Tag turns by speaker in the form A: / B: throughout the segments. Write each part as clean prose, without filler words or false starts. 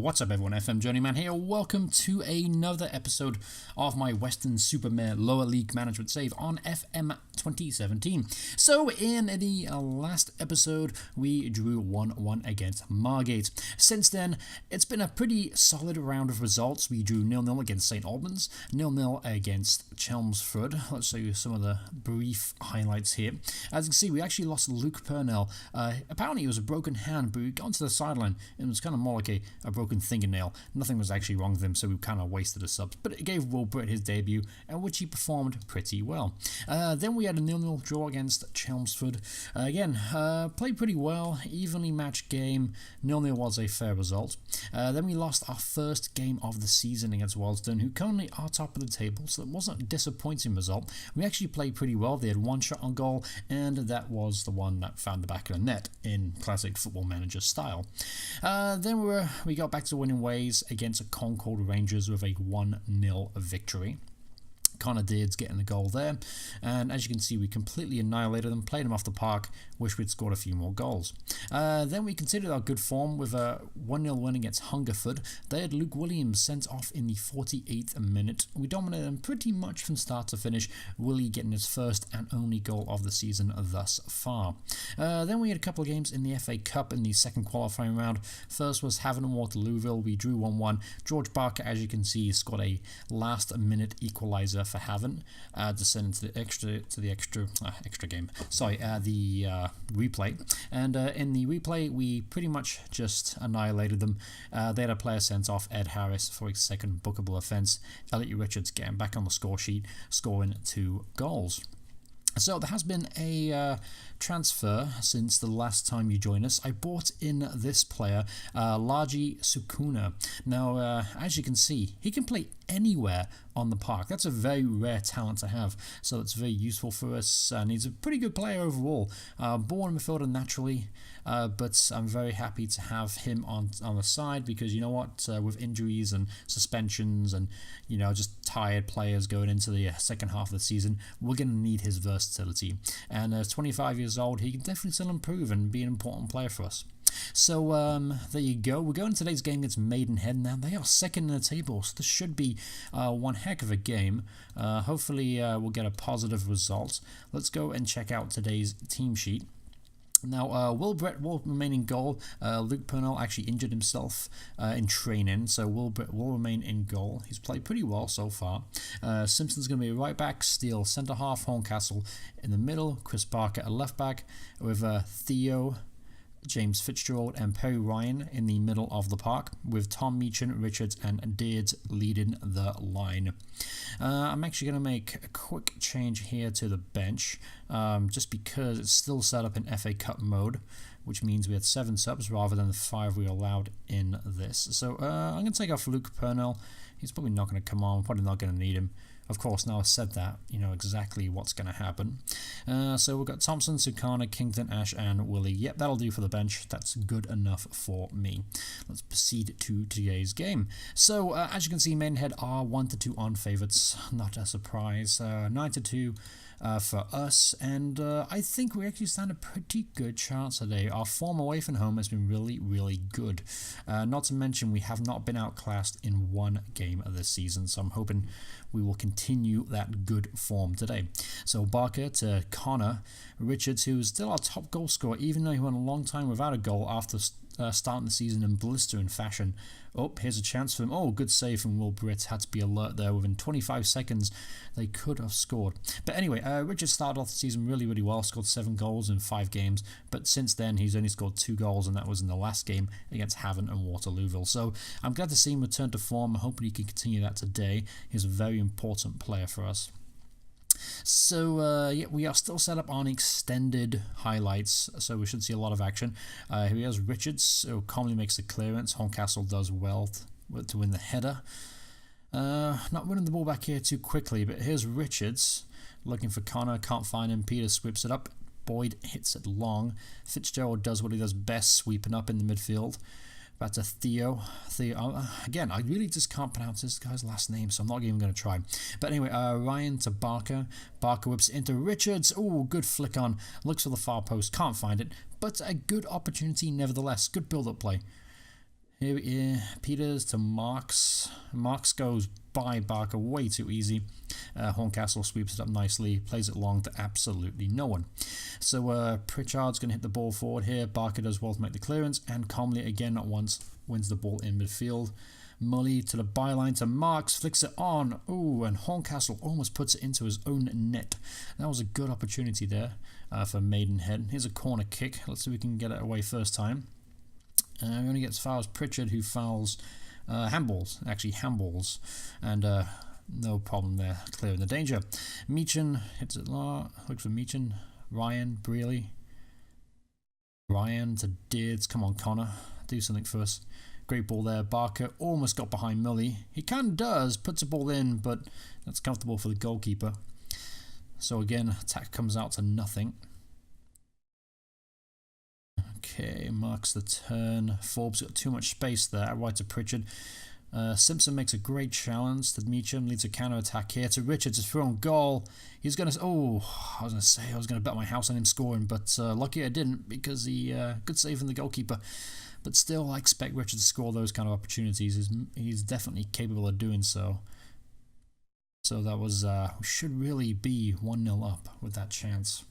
A: What's up everyone, FM Journeyman here. Welcome to another episode of my Weston Super Mare lower league management save on FM 2017. So in the last episode, we drew 1-1 against Margate. Since then, it's been a pretty solid round of results. We drew 0-0 against St. Albans, 0-0 against Chelmsford. Let's show you some of the brief highlights here. As you can see, we actually lost Luke Purnell. Apparently it was a broken hand, but we got onto the sideline and it was kind of more like a broken fingernail. Nothing was actually wrong with him, so we kind of wasted a sub. But it gave Will Britt his debut, and which he performed pretty well. Then we had a 0-0 draw against Chelmsford. Again, played pretty well, evenly matched game. 0-0 was a fair result. Then we lost our first game of the season against Wellston, who currently are top of the table, so it wasn't a disappointing result. We actually played pretty well. They had one shot on goal, and that was the one that found the back of the net in classic Football Manager style. Then we got back to winning ways against Concord Rangers with a 1-0 victory. Connor Deards getting the goal there, and as you can see, we completely annihilated them, played them off the park. Wish we'd scored a few more goals. Then we continued our good form with a 1-0 win against Hungerford. They had Luke Williams sent off in the 48th minute. We dominated them pretty much from start to finish, Willie getting his first and only goal of the season thus far. Then we had a couple of games in the FA Cup in the second qualifying round. First was Havant and Waterlooville. We drew 1-1. George Barker, as you can see, scored a last minute equaliser for Havant to send into the extra game. Sorry, the replay. And in the replay, we pretty much just annihilated them. They had a player sent off, Ed Harris, for his second bookable offence. Elliot Richards getting back on the score sheet, scoring 2 goals. So there has been a transfer since the last time you joined us. I brought in this player, Laji Sukuna. Now, as you can see, he can play anywhere on the park. That's a very rare talent to have, so it's very useful for us, and he's a pretty good player overall. Born midfielder naturally, but I'm very happy to have him on the side because, you know what, with injuries and suspensions and, you know, just tired players going into the second half of the season, we're going to need his versatility. And 25 years old, he can definitely still improve and be an important player for us. So there you go. We're going to today's game against Maidenhead. Now they are second in the table, so this should be one heck of a game. Hopefully we'll get a positive result. Let's go and check out today's team sheet. Now, Will Brett will remain in goal. Luke Purnell actually injured himself in training, so Will Brett will remain in goal. He's played pretty well so far. Simpson's going to be a right back, Steele centre half, Horncastle in the middle, Chris Barker a left back, with Theo, James Fitzgerald and Perry Ryan in the middle of the park, with Tom Meechan, Richards and Deards leading the line. I'm actually going to make a quick change here to the bench, just because it's still set up in FA Cup mode, which means we had 7 subs rather than the 5 we allowed in this. So I'm going to take off Luke Purnell. He's probably not going to come on, probably not going to need him. Of course, now I've said that, you know exactly what's going to happen. So we've got Thompson, Sukana, Kington, Ash, and Willie. Yep, that'll do for the bench. That's good enough for me. Let's proceed to today's game. So, as you can see, Maidenhead are 1-2 on favourites. Not a surprise. 9-2 for us, and I think we actually stand a pretty good chance today. Our form away from home has been really, really good. Not to mention, we have not been outclassed in one game of this season, so I'm hoping we will continue that good form today. So Barker to Connor, Richards, who is still our top goal scorer, even though he went a long time without a goal after starting the season in blistering fashion. Oh, here's a chance for him. Oh, good save from Will Britt. Had to be alert there. Within 25 seconds, they could have scored. But anyway, Richards started off the season really, really well. Scored 7 goals in 5 games. But since then, he's only scored 2 goals, and that was in the last game against Havant and Waterlooville. So I'm glad to see him return to form. I'm hoping he can continue that today. He's a very important player for us. So, yeah, we are still set up on extended highlights, so we should see a lot of action. Here he is, Richards, who calmly makes the clearance. Horncastle does well to win the header. Not winning the ball back here too quickly, but here's Richards, looking for Connor, can't find him. Peter sweeps it up. Boyd hits it long. Fitzgerald does what he does best, sweeping up in the midfield. Back to Theo. Again, I really just can't pronounce this guy's last name, so I'm not even going to try. But anyway, Ryan to Barker. Barker whips into Richards. Oh, good flick on. Looks for the far post. Can't find it. But a good opportunity nevertheless. Good build-up play. Here, Peters to Marks. Marks goes by Barker way too easy. Horncastle sweeps it up nicely, plays it long to absolutely no one. So Pritchard's going to hit the ball forward here. Barker does well to make the clearance, and calmly again not once wins the ball in midfield. Mully to the byline to Marks, flicks it on. Ooh, and Horncastle almost puts it into his own net. That was a good opportunity there for Maidenhead. Here's a corner kick. Let's see if we can get it away first time. We only get as far as Pritchard, who fouls handballs, and no problem there, clearing the danger. Meechan hits it, looks for Meechan, Ryan, Brealey, Ryan to Deards, come on Connor, do something for us. Great ball there. Barker almost got behind Mully. He kind of does, puts the ball in, but that's comfortable for the goalkeeper. So again, attack comes out to nothing. Okay, marks the turn. Forbes got too much space there. Right to Pritchard. Simpson makes a great challenge to Meacham. Leads a counter attack here to Richards. Is through on goal. He's going to. Oh, I was going to bet my house on him scoring, but lucky I didn't because he good save from the goalkeeper. But still, I expect Richards to score those kind of opportunities. He's definitely capable of doing so. So that was should really be 1-0 up with that chance.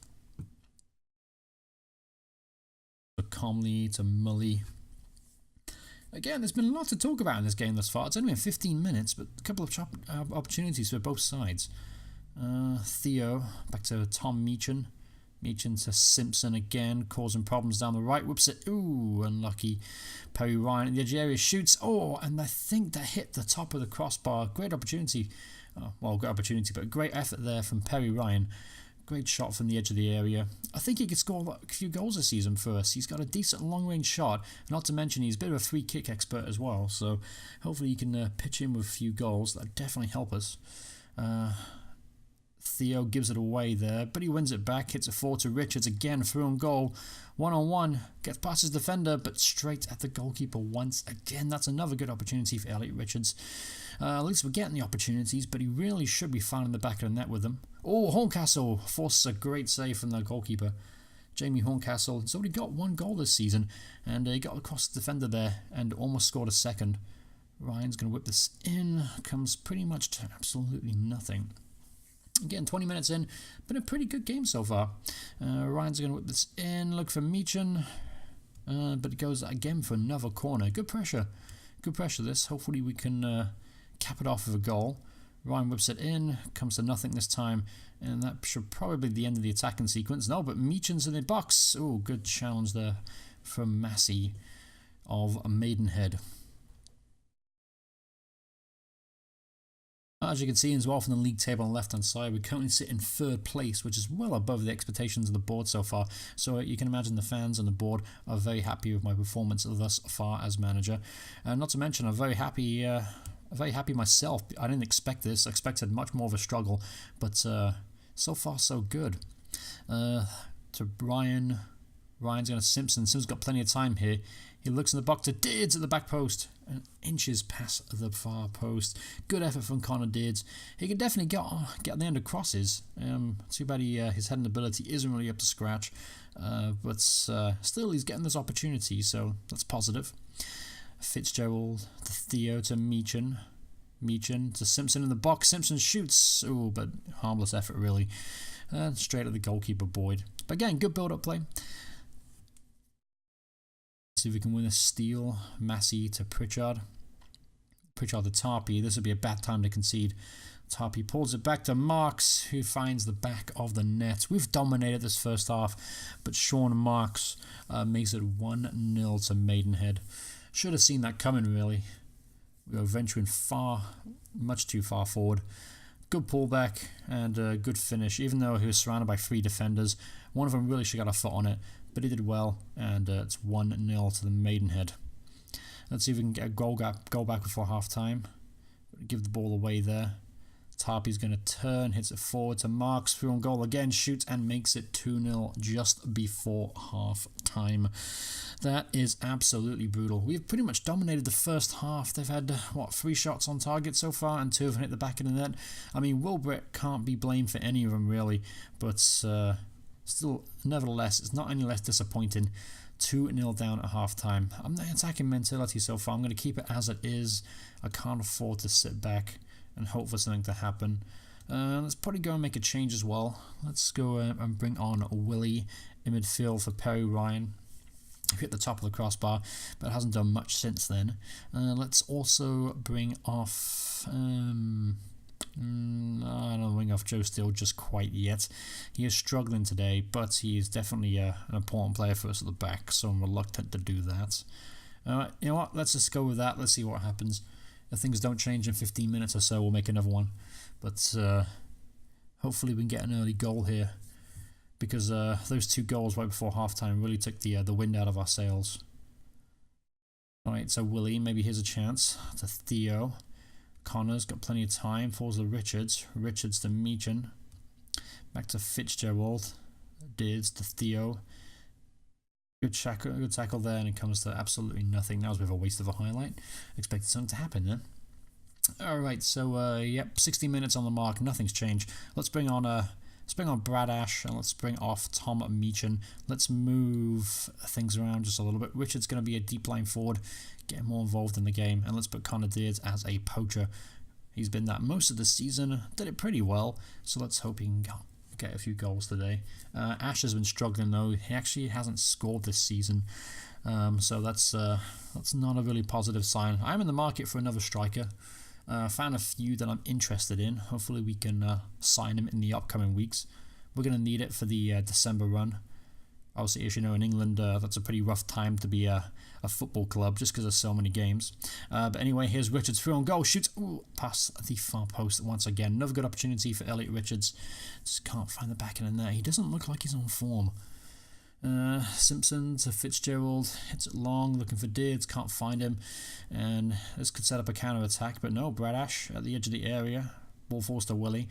A: Calmly to Mully. Again, there's been a lot to talk about in this game thus far. It's only been 15 minutes, but a couple of opportunities for both sides. Theo back to Tom Meechan. Meechan to Simpson again, causing problems down the right. Whips it. Ooh, unlucky. Perry Ryan at the edge of the area shoots. Oh, and I think that hit the top of the crossbar. Great opportunity. Well, great opportunity, but a great effort there from Perry Ryan. Great shot from the edge of the area. I think he could score a few goals this season for us. He's got a decent long-range shot. Not to mention he's a bit of a free kick expert as well. So hopefully he can pitch in with a few goals. That would definitely help us. Theo gives it away there, but he wins it back. Hits it forward to Richards again. Through on goal. 1-on-1. Gets past his defender, but straight at the goalkeeper once again. That's another good opportunity for Elliot Richards. At least we're getting the opportunities, but he really should be finding the back of the net with them. Oh, Horncastle forces a great save from the goalkeeper. Jamie Horncastle has already got one goal this season, and he got across the defender there and almost scored a second. Ryan's going to whip this in. Comes pretty much to absolutely nothing. Again, 20 minutes in, been a pretty good game so far. Ryan's going to whip this in, look for Meechan, but it goes again for another corner. Good pressure this. Hopefully we can cap it off with a goal. Ryan whips it in, comes to nothing this time, and that should probably be the end of the attacking sequence. No, but Meechan's in the box. Oh, good challenge there from Massey of Maidenhead. As you can see as well from the league table on the left hand side, we currently sit in third place, which is well above the expectations of the board so far. So you can imagine the fans on the board are very happy with my performance thus far as manager. Not to mention, I'm very happy myself. I didn't expect this. I expected much more of a struggle, but so far so good. To Ryan. Ryan's going to Simpson. Simpson's got plenty of time here. He looks in the box to Deards at the back post. And inches past the far post. Good effort from Connor Deards. He can definitely get on the end of crosses. Too bad his heading ability isn't really up to scratch. But still, he's getting this opportunity, so that's positive. Fitzgerald to Theo to Meechan. Meechan to Simpson in the box. Simpson shoots. Oh, but harmless effort, really. Straight at the goalkeeper, Boyd. But again, good build-up play. See if we can win a steal. Massey to Pritchard. Pritchard to Tarpey. This would be a bad time to concede. Tarpey pulls it back to Marks, who finds the back of the net. We've dominated this first half, but Sean Marks makes it 1-0 to Maidenhead. Should have seen that coming, really. We were venturing much too far forward. Good pullback and a good finish, even though he was surrounded by 3 defenders. One of them really should have got a foot on it, but he did well, and it's 1-0 to the Maidenhead. Let's see if we can get a goal back before half-time. Give the ball away there. Tarpey's going to turn, hits it forward to Marks, through on goal again, shoots and makes it 2-0 just before half-time. That is absolutely brutal. We've pretty much dominated the first half. They've had, 3 shots on target so far, and 2 of them hit the back of the net. I mean, Wilbrett can't be blamed for any of them, really, but still, nevertheless, it's not any less disappointing 2-0 down at half-time. I'm the attacking mentality so far. I'm going to keep it as it is. I can't afford to sit back and hope for something to happen. Let's probably go and make a change as well. Let's go and bring on Willie in midfield for Perry Ryan. He hit the top of the crossbar, but hasn't done much since then. Let's also bring off... I don't bring off Joe Steele just quite yet. He is struggling today, but he is definitely an important player for us at the back, so I'm reluctant to do that. You know what? Let's just go with that. Let's see what happens. If things don't change in 15 minutes or so, we'll make another one. But hopefully we can get an early goal here, because those 2 goals right before halftime really took the wind out of our sails. Alright, so Willie, maybe here's a chance. To Theo. Connor's got plenty of time. Falls to Richards. Richards to Meechan. Back to Fitzgerald. Dids to Theo. Good tackle there, and it comes to absolutely nothing. That was a bit of a waste of a highlight. Expected something to happen then. Alright, so yep, 60 minutes on the mark. Nothing's changed. Let's bring on Brad Ash, and let's bring off Tom Meechan. Let's move things around just a little bit. Richard's going to be a deep line forward, getting more involved in the game, and let's put Connor Deards as a poacher. He's been that most of the season, did it pretty well, so let's hope he can get a few goals today. Ash has been struggling though. He actually hasn't scored this season, so that's not a really positive sign. I'm in the market for another striker. Found a few that I'm interested in. Hopefully we can sign him in the upcoming weeks. We're going to need it for the December run. Obviously, as you know, in England, that's a pretty rough time to be a football club, just because there's so many games. But anyway, here's Richards through on goal. Shoots. Ooh, past the far post once again. Another good opportunity for Elliot Richards. Just can't find the back end in there. He doesn't look like he's on form. Simpson to Fitzgerald, hits it long, looking for Deards, can't find him, and this could set up a counter-attack, but no, Brad Ash at the edge of the area, ball forced to Willie,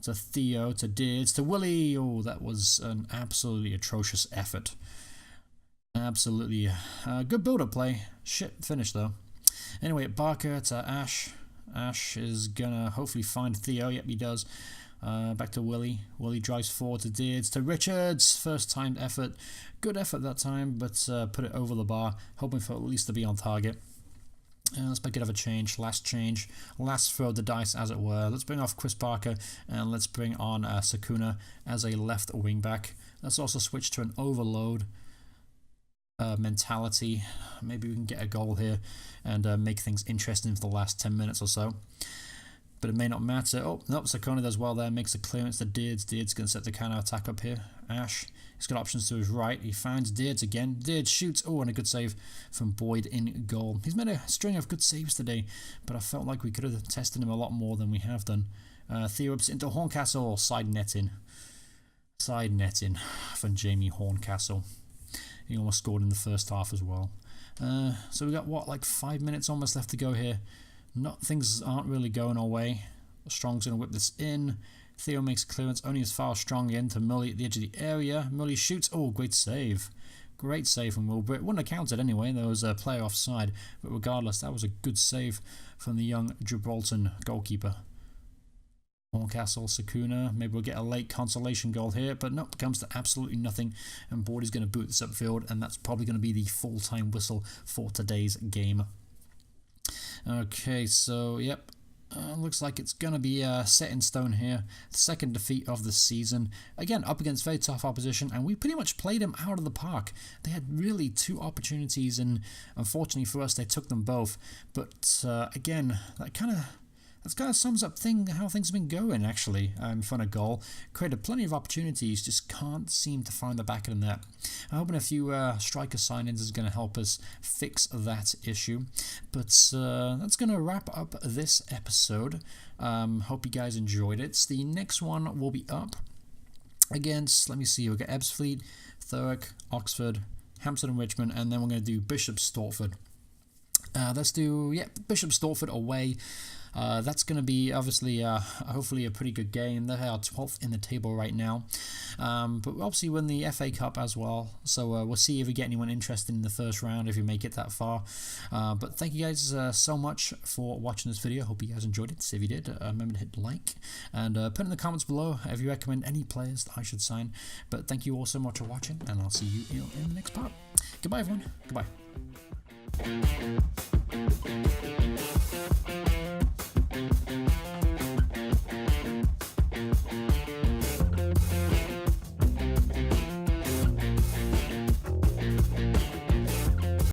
A: to Theo, to Deards, to Willie. Oh, that was an absolutely atrocious effort. Absolutely good build-up play. Shit finish though. Anyway, Barker to Ash. Ash is gonna hopefully find Theo. Yep, he does. Back to Willie. Willie drives forward to Deards, to Richards. First timed effort. Good effort that time, but put it over the bar, hoping for at least to be on target. Let's make it have a change. Last throw of the dice, as it were. Let's bring off Chris Barker, and let's bring on Sakuna as a left wing back. Let's also switch to an overload mentality. Maybe we can get a goal here and make things interesting for the last 10 minutes or so. But it may not matter. Oh, nope, Sakuna does well there, makes a clearance to Deards. Deards going to set the counter-attack up here. Ash, he's got options to his right. He finds Deards again. Deards shoots. Oh, and a good save from Boyd in goal. He's made a string of good saves today, but I felt like we could have tested him a lot more than we have done. Theo ups into Horncastle, side netting. Side netting from Jamie Horncastle. He almost scored in the first half as well. So we got, what, like 5 minutes almost left to go here. Things aren't really going our way. Strong's going to whip this in. Theo makes clearance only as far as Strong in to Mully at the edge of the area. Mully shoots. Oh, great save. Great save from Wilbur. Wouldn't have counted anyway. There was a player offside. But regardless, that was a good save from the young Gibraltar goalkeeper. Horncastle, Sakuna. Maybe we'll get a late consolation goal here. But nope, comes to absolutely nothing. And Boyd is going to boot this upfield. And that's probably going to be the full-time whistle for today's game. Okay, so yep, looks like it's going to be set in stone here. The second defeat of the season. Again, up against very tough opposition, and we pretty much played them out of the park. They had really 2 opportunities, and unfortunately for us, they took them both. But again, that kind of sums up how things have been going, actually, in front of goal. Created plenty of opportunities, just can't seem to find the back of the net. I'm hoping a few striker signings is going to help us fix that issue. But that's going to wrap up this episode. Hope you guys enjoyed it. The next one will be up against, let me see, we've got Ebbsfleet, Thurrock, Oxford, Hampstead and Richmond, and then we're going to do Bishop Stortford. Let's do, Bishop Stortford away. That's going to be obviously hopefully a pretty good game. They are 12th in the table right now, but we obviously win the FA Cup as well, so we'll see if we get anyone interested in the first round if we make it that far. But thank you guys so much for watching this video. Hope you guys enjoyed it. If you did, remember to hit like and put in the comments below if you recommend any players that I should sign. But thank you all so much for watching, and I'll see you in the next part. Goodbye everyone. Goodbye.